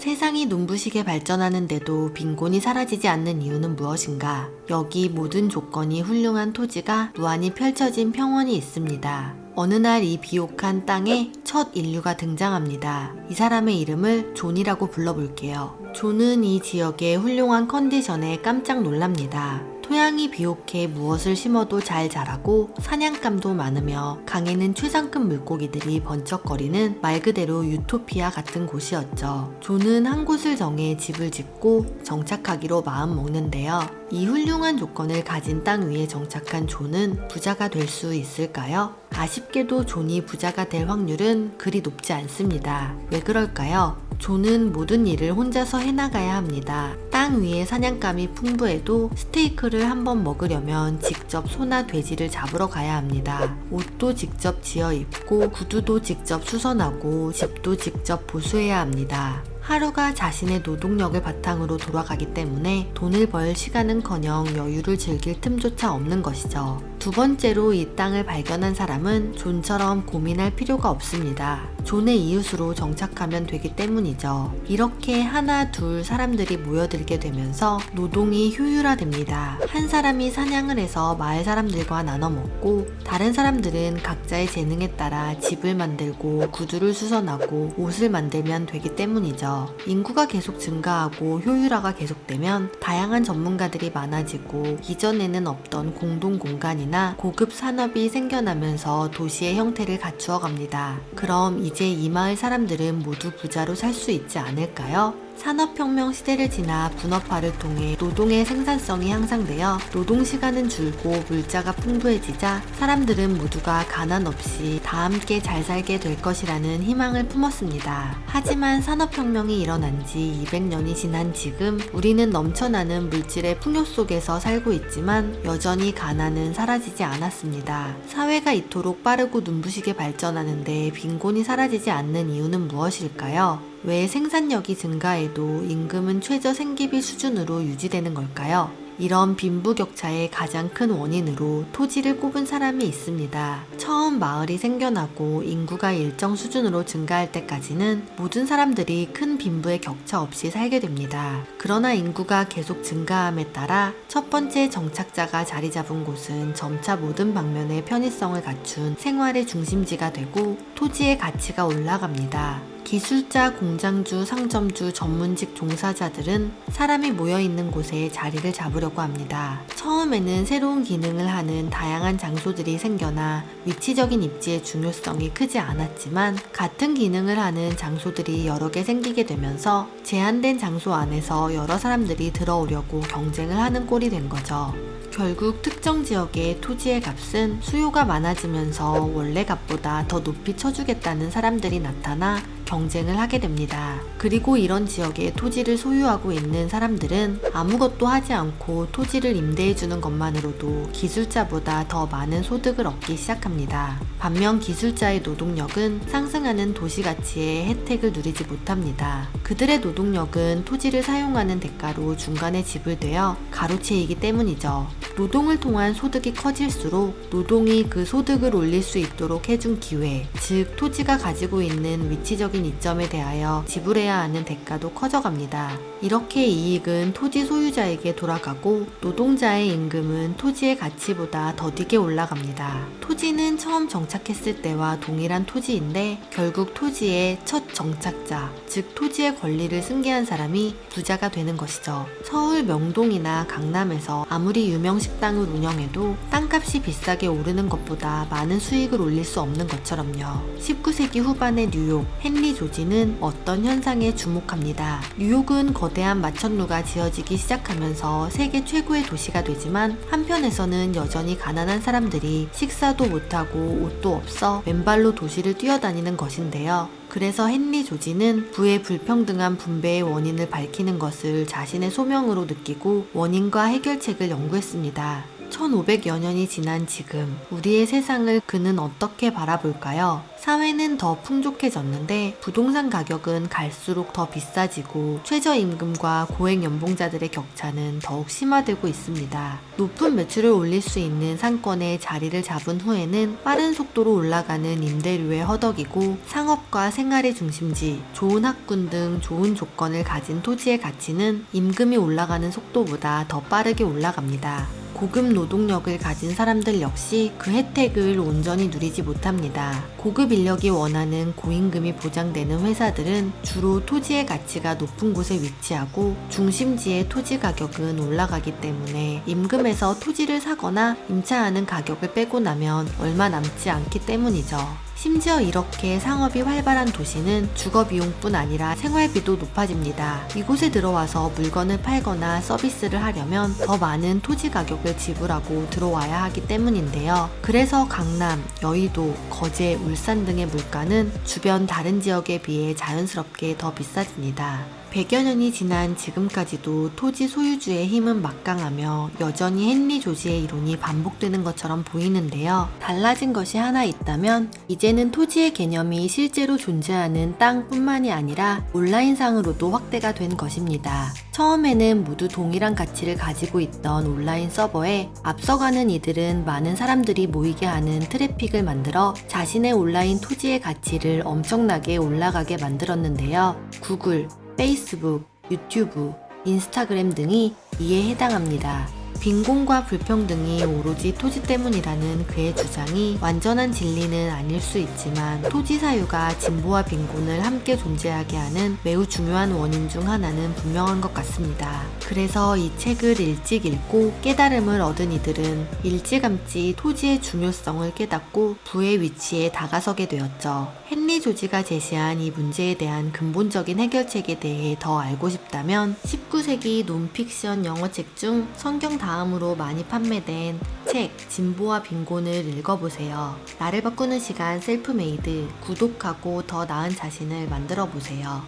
세상이 눈부시게 발전하는데도 빈곤이 사라지지 않는 이유는 무엇인가? 여기 모든 조건이 훌륭한 토지가 무한히 펼쳐진 평원이 있습니다. 어느 날 이 비옥한 땅에 첫 인류가 등장합니다. 이 사람의 이름을 존이라고 불러볼게요. 존은 이 지역의 훌륭한 컨디션에 깜짝 놀랍니다. 토양이 비옥해 무엇을 심어도 잘 자라고 사냥감도 많으며 강에는 최상급 물고기들이 번쩍거리는 말 그대로 유토피아 같은 곳이었죠. 존은 한 곳을 정해 집을 짓고 정착하기로 마음먹는데요. 이 훌륭한 조건을 가진 땅 위에 정착한 존은 부자가 될 수 있을까요? 아쉽게도 존이 부자가 될 확률은 그리 높지 않습니다. 왜 그럴까요? 존은 모든 일을 혼자서 해나가야 합니다. 땅 위에 사냥감이 풍부해도 스테이크를 한번 먹으려면 직접 소나 돼지를 잡으러 가야 합니다. 옷도 직접 지어 입고 구두도 직접 수선하고 집도 직접 보수해야 합니다. 하루가 자신의 노동력을 바탕으로 돌아가기 때문에 돈을 벌 시간은커녕 여유를 즐길 틈조차 없는 것이죠. 두 번째로 이 땅을 발견한 사람은 존처럼 고민할 필요가 없습니다. 존의 이웃으로 정착하면 되기 때문이죠. 이렇게 하나 둘 사람들이 모여들게 되면서 노동이 효율화됩니다. 한 사람이 사냥을 해서 마을 사람들과 나눠 먹고 다른 사람들은 각자의 재능에 따라 집을 만들고 구두를 수선하고 옷을 만들면 되기 때문이죠. 인구가 계속 증가하고 효율화가 계속되면 다양한 전문가들이 많아지고 이전에는 없던 공동 공간이나 고급 산업이 생겨나면서 도시의 형태를 갖추어 갑니다. 그럼 이제 이 마을 사람들은 모두 부자로 살 수 있지 않을까요? 산업혁명 시대를 지나 분업화를 통해 노동의 생산성이 향상되어 노동시간은 줄고 물자가 풍부해지자 사람들은 모두가 가난 없이 다 함께 잘 살게 될 것이라는 희망을 품었습니다. 하지만 산업혁명이 일어난 지 200년이 지난 지금 우리는 넘쳐나는 물질의 풍요 속에서 살고 있지만 여전히 가난은 사라지지 않았습니다. 사회가 이토록 빠르고 눈부시게 발전하는데 빈곤이 사라지지 않는 이유는 무엇일까요? 왜 생산력이 증가해도 임금은 최저 생계비 수준으로 유지되는 걸까요? 이런 빈부격차의 가장 큰 원인으로 토지를 꼽은 사람이 있습니다. 처음 마을이 생겨나고 인구가 일정 수준으로 증가할 때까지는 모든 사람들이 큰 빈부의 격차 없이 살게 됩니다. 그러나 인구가 계속 증가함에 따라 첫 번째 정착자가 자리 잡은 곳은 점차 모든 방면의 편의성을 갖춘 생활의 중심지가 되고 토지의 가치가 올라갑니다. 기술자, 공장주, 상점주, 전문직 종사자들은 사람이 모여있는 곳에 자리를 잡으려고 합니다. 처음에는 새로운 기능을 하는 다양한 장소들이 생겨나 위치적인 입지의 중요성이 크지 않았지만 같은 기능을 하는 장소들이 여러 개 생기게 되면서 제한된 장소 안에서 여러 사람들이 들어오려고 경쟁을 하는 꼴이 된 거죠. 결국 특정 지역의 토지의 값은 수요가 많아지면서 원래 값보다 더 높이 쳐주겠다는 사람들이 나타나 경쟁을 하게 됩니다. 그리고 이런 지역에 토지를 소유하고 있는 사람들은 아무것도 하지 않고 토지를 임대해주는 것만으로도 기술자보다 더 많은 소득을 얻기 시작합니다. 반면 기술자의 노동력은 상승하는 도시가치의 혜택을 누리지 못합니다. 그들의 노동력은 토지를 사용하는 대가로 중간에 지불되어 가로채이기 때문이죠. 노동을 통한 소득이 커질수록 노동이 그 소득을 올릴 수 있도록 해준 기회, 즉 토지가 가지고 있는 위치적인 이점에 대하여 지불해야 하는 대가도 커져갑니다. 이렇게 이익은 토지 소유자에게 돌아가고 노동자의 임금은 토지의 가치보다 더디게 올라갑니다. 토지는 처음 정착했을 때와 동일한 토지인데 결국 토지의 첫 정착자, 즉 토지의 권리를 승계한 사람이 부자가 되는 것이죠. 서울 명동이나 강남에서 아무리 유명 식당을 운영해도 땅값이 비싸게 오르는 것보다 많은 수익을 올릴 수 없는 것처럼요. 19세기 후반의 뉴욕, 헨리 조지는 어떤 현상에 주목합니다. 뉴욕은 거대한 마천루가 지어지기 시작하면서 세계 최고의 도시가 되지만 한편에서는 여전히 가난한 사람들이 식사도 못하고 옷도 없어 맨발로 도시를 뛰어다니는 것인데요. 그래서 헨리 조지는 부의 불평등한 분배의 원인을 밝히는 것을 자신의 소명으로 느끼고 원인과 해결책을 연구했습니다. 1500여 년이 지난 지금 우리의 세상을 그는 어떻게 바라볼까요? 사회는 더 풍족해졌는데 부동산 가격은 갈수록 더 비싸지고 최저임금과 고액연봉자들의 격차는 더욱 심화되고 있습니다. 높은 매출을 올릴 수 있는 상권에 자리를 잡은 후에는 빠른 속도로 올라가는 임대료에 허덕이고 상업과 생활의 중심지, 좋은 학군 등 좋은 조건을 가진 토지의 가치는 임금이 올라가는 속도보다 더 빠르게 올라갑니다. 고급 노동력을 가진 사람들 역시 그 혜택을 온전히 누리지 못합니다. 고급 인력이 원하는 고임금이 보장되는 회사들은 주로 토지의 가치가 높은 곳에 위치하고 중심지의 토지 가격은 올라가기 때문에 임금에서 토지를 사거나 임차하는 가격을 빼고 나면 얼마 남지 않기 때문이죠. 심지어 이렇게 상업이 활발한 도시는 주거비용뿐 아니라 생활비도 높아집니다. 이곳에 들어와서 물건을 팔거나 서비스를 하려면 더 많은 토지 가격을 지불하고 들어와야 하기 때문인데요. 그래서 강남, 여의도, 거제, 울산 등의 물가는 주변 다른 지역에 비해 자연스럽게 더 비싸집니다. 100여 년이 지난 지금까지도 토지 소유주의 힘은 막강하며 여전히 헨리 조지의 이론이 반복되는 것처럼 보이는데요. 달라진 것이 하나 있다면 이제는 토지의 개념이 실제로 존재하는 땅뿐만이 아니라 온라인상으로도 확대가 된 것입니다. 처음에는 모두 동일한 가치를 가지고 있던 온라인 서버에 앞서가는 이들은 많은 사람들이 모이게 하는 트래픽을 만들어 자신의 온라인 토지의 가치를 엄청나게 올라가게 만들었는데요. 구글, 페이스북, 유튜브, 인스타그램 등이 이에 해당합니다. 빈곤과 불평등이 오로지 토지 때문이라는 그의 주장이 완전한 진리는 아닐 수 있지만 토지 사유가 진보와 빈곤을 함께 존재하게 하는 매우 중요한 원인 중 하나는 분명한 것 같습니다. 그래서 이 책을 일찍 읽고 깨달음을 얻은 이들은 일찌감치 토지의 중요성을 깨닫고 부의 위치에 다가서게 되었죠. 헨리 조지가 제시한 이 문제에 대한 근본적인 해결책에 대해 더 알고 싶다면 19세기 논픽션 영어책 중 성경 다음으로 많이 판매된 책 진보와 빈곤을 읽어보세요. 나를 바꾸는 시간 셀프메이드, 구독하고 더 나은 자신을 만들어 보세요.